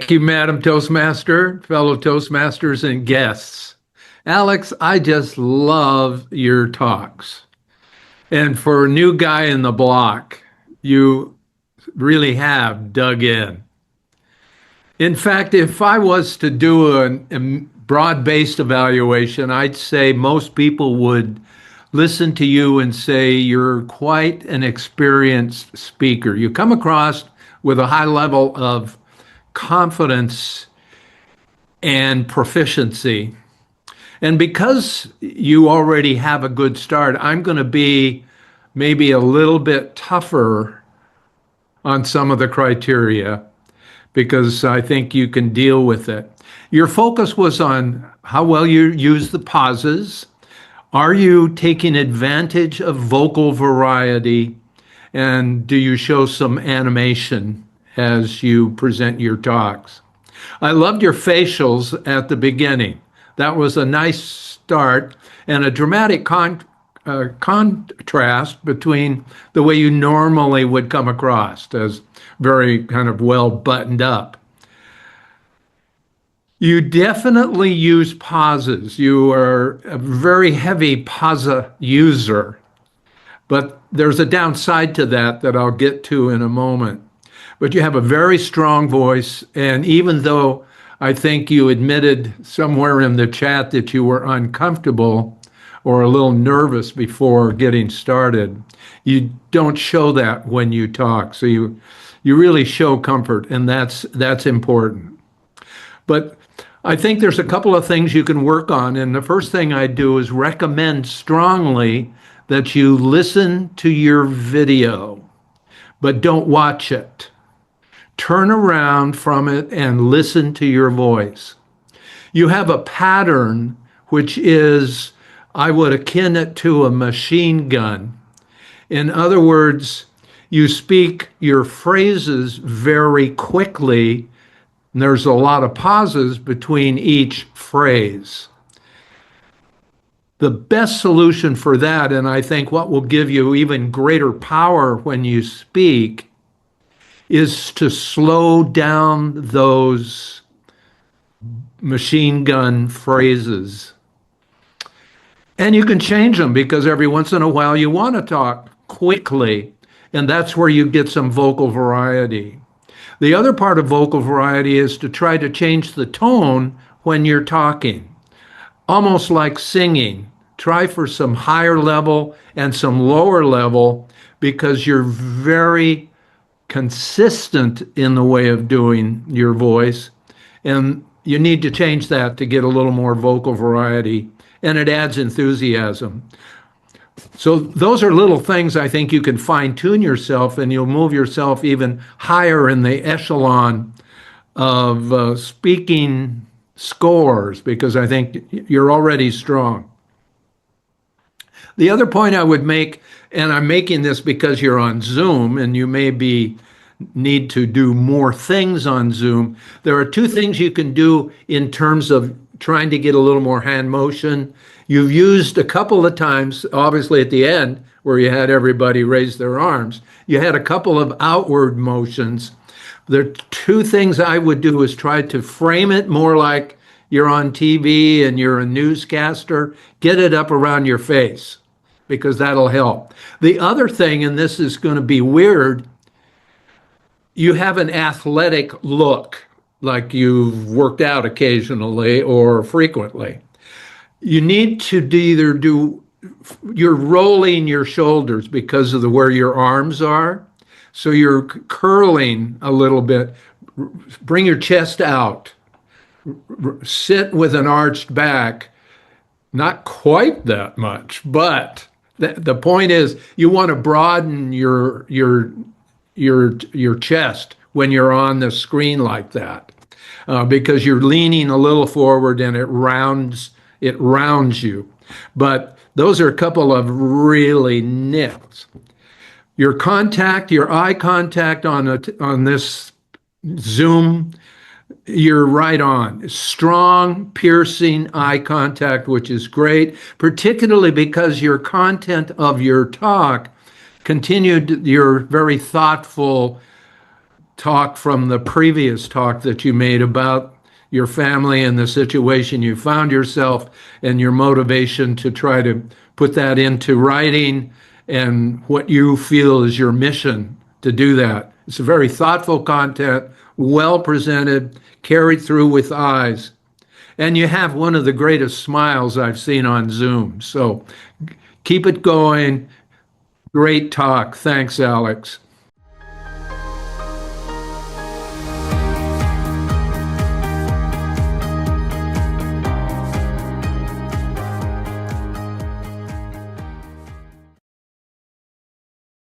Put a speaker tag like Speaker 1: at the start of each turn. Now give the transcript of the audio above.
Speaker 1: Thank you, Madam Toastmaster, fellow Toastmasters, and guests. Alex, I just love your talks. And for a new guy in the block, you really have dug in. In fact, if I was to do a broad-based evaluation, I'd say most people would listen to you and say you're quite an experienced speaker. You come across with a high level of confidence and proficiency. And because you already have a good start, I'm going to be maybe a little bit tougher on some of the criteria because I think you can deal with it. Your focus was on how well you use the pauses. Are you taking advantage of vocal variety? And do you show some animation as you present your talks? I loved your facials at the beginning. That was a nice start and a dramatic contrast between the way you normally would come across as very kind of well buttoned up. You definitely use pauses. You are a very heavy pause user, but there's a downside to that I'll get to in a moment. But you have a very strong voice, and even though I think you admitted somewhere in the chat that you were uncomfortable or a little nervous before getting started, you don't show that when you talk. So you really show comfort, and that's important. But I think there's a couple of things you can work on, and the first thing I do is recommend strongly that you listen to your video, but don't watch it. Turn around from it and listen to your voice. You have a pattern which is, I would akin it to a machine gun. In other words, you speak your phrases very quickly, and there's a lot of pauses between each phrase. The best solution for that, and I think what will give you even greater power when you speak, is to slow down those machine gun phrases. And you can change them because every once in a while you want to talk quickly, and that's where you get some vocal variety. The other part of vocal variety is to try to change the tone when you're talking, almost like singing. Try for some higher level and some lower level because you're very consistent in the way of doing your voice, and you need to change that to get a little more vocal variety, and it adds enthusiasm. So those are little things I think you can fine-tune yourself, and you'll move yourself even higher in the echelon of speaking scores, because I think you're already strong. The other point I would make, and I'm making this because you're on Zoom and you need to do more things on Zoom. There are two things you can do in terms of trying to get a little more hand motion. You've used a couple of times, obviously at the end, where you had everybody raise their arms. You had a couple of outward motions. The two things I would do is try to frame it more like you're on TV and you're a newscaster. Get it up around your face, because that'll help. The other thing, and this is going to be weird, you have an athletic look, like you've worked out occasionally or frequently. You need to you're rolling your shoulders because of where your arms are. So you're curling a little bit. Bring your chest out. Sit with an arched back. Not quite that much, but the point is you want to broaden your chest when you're on the screen like that, because you're leaning a little forward and it rounds you. But those are a couple of really nits. Your eye contact on this Zoom, you're right on. Strong, piercing eye contact, which is great, particularly because your content of your talk continued your very thoughtful talk from the previous talk that you made about your family and the situation you found yourself and your motivation to try to put that into writing and what you feel is your mission to do that. It's a very thoughtful content, well presented, carried through with eyes. And you have one of the greatest smiles I've seen on Zoom. So keep it going. Great talk. Thanks, Alex.